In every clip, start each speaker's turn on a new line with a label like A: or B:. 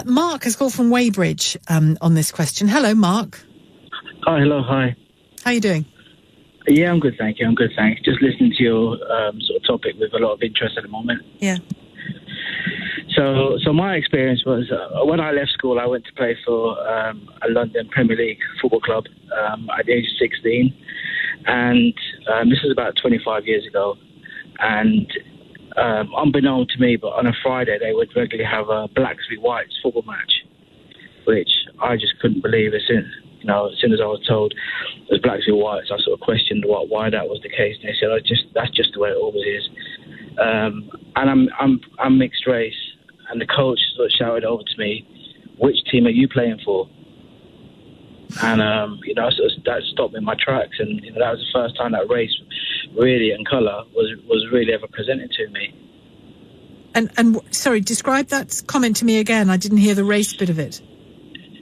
A: Mark has called from Weybridge on this question. Hello, Mark.
B: Hi, hello, hi.
A: How are you doing?
B: Yeah, I'm good, thank you. I'm good, thanks. Just listening to your sort of topic with a lot of interest at the moment.
A: Yeah.
B: So my experience was when I left school, I went to play for a London Premier League football club at the age of 16. And this was about 25 years ago. And unbeknown to me, but on a Friday, they would regularly have a Blacks v Whites football match, which I just couldn't believe. As soon as I was told it was Blacks v Whites, I sort of questioned why that was the case. And they said, that's just the way it always is. And I'm mixed race. And the coach sort of shouted over to me, "Which team are you playing for?" And that stopped me in my tracks. And that was the first time that race, really, and colour was really ever presented to me.
A: And sorry, describe that comment to me again. I didn't hear the race bit of it.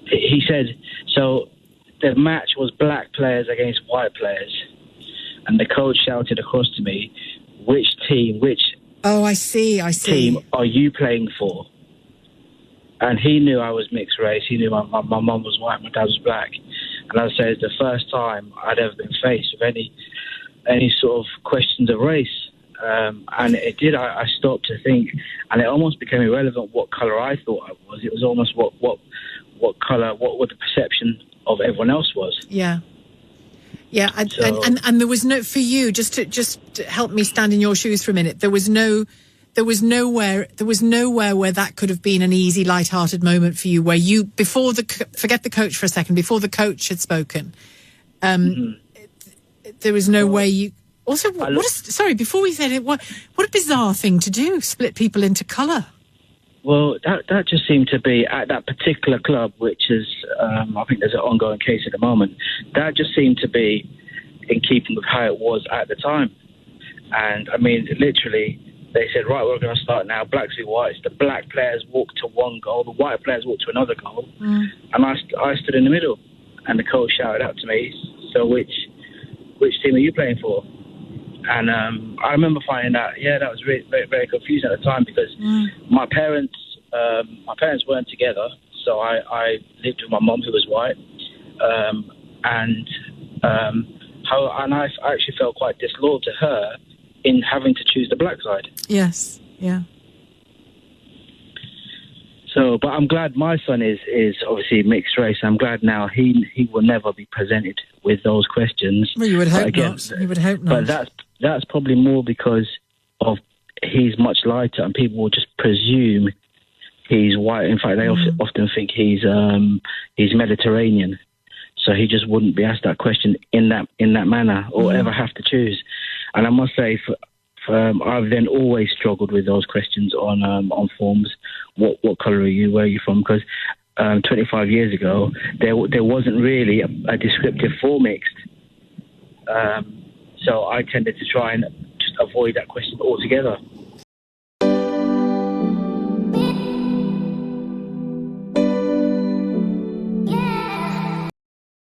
B: He said, so the match was black players against white players, and the coach shouted across to me, which
A: Oh, I see.
B: team are you playing for? And he knew I was mixed race. He knew my mum was white, my dad was black. And I would say it's the first time I'd ever been faced with any sort of questions of race. And it did. I stopped to think, and it almost became irrelevant what colour I thought I was. It was almost what colour, what the perception of everyone else was.
A: Yeah. Yeah, and there was no, for you, just to help me stand in your shoes for a minute, there was nowhere where that could have been an easy, light-hearted moment for you, where you, forget the coach for a second, before the coach had spoken, there was no way you, also, before we said it, what a bizarre thing to do, split people into colour.
B: Well, that just seemed to be at that particular club, which is, I think there's an ongoing case at the moment. That just seemed to be in keeping with how it was at the time. And, I mean, literally, they said, right, we're going to start now, Blacks v Whites. The black players walked to one goal, the white players walked to another goal. And I stood in the middle. And the coach shouted out to me, so which team are you playing for? And I remember finding out, that was really, very, very confusing at the time, because my parents weren't together, so I lived with my mum, who was white, and I actually felt quite disloyal to her in having to choose the black side.
A: Yes, yeah.
B: So, but I'm glad my son is obviously mixed race. I'm glad now he will never be presented with those questions.
A: Well, you would hope not. You would hope not.
B: But that's probably more because of he's much lighter, and people will just presume he's white. In fact, they often think he's Mediterranean, so he just wouldn't be asked that question in that manner or ever have to choose. And I must say, I've then always struggled with those questions on forms. What colour are you? Where are you from? Because 25 years ago, there wasn't really a descriptive form mixed. So I tended to try and just avoid that question altogether.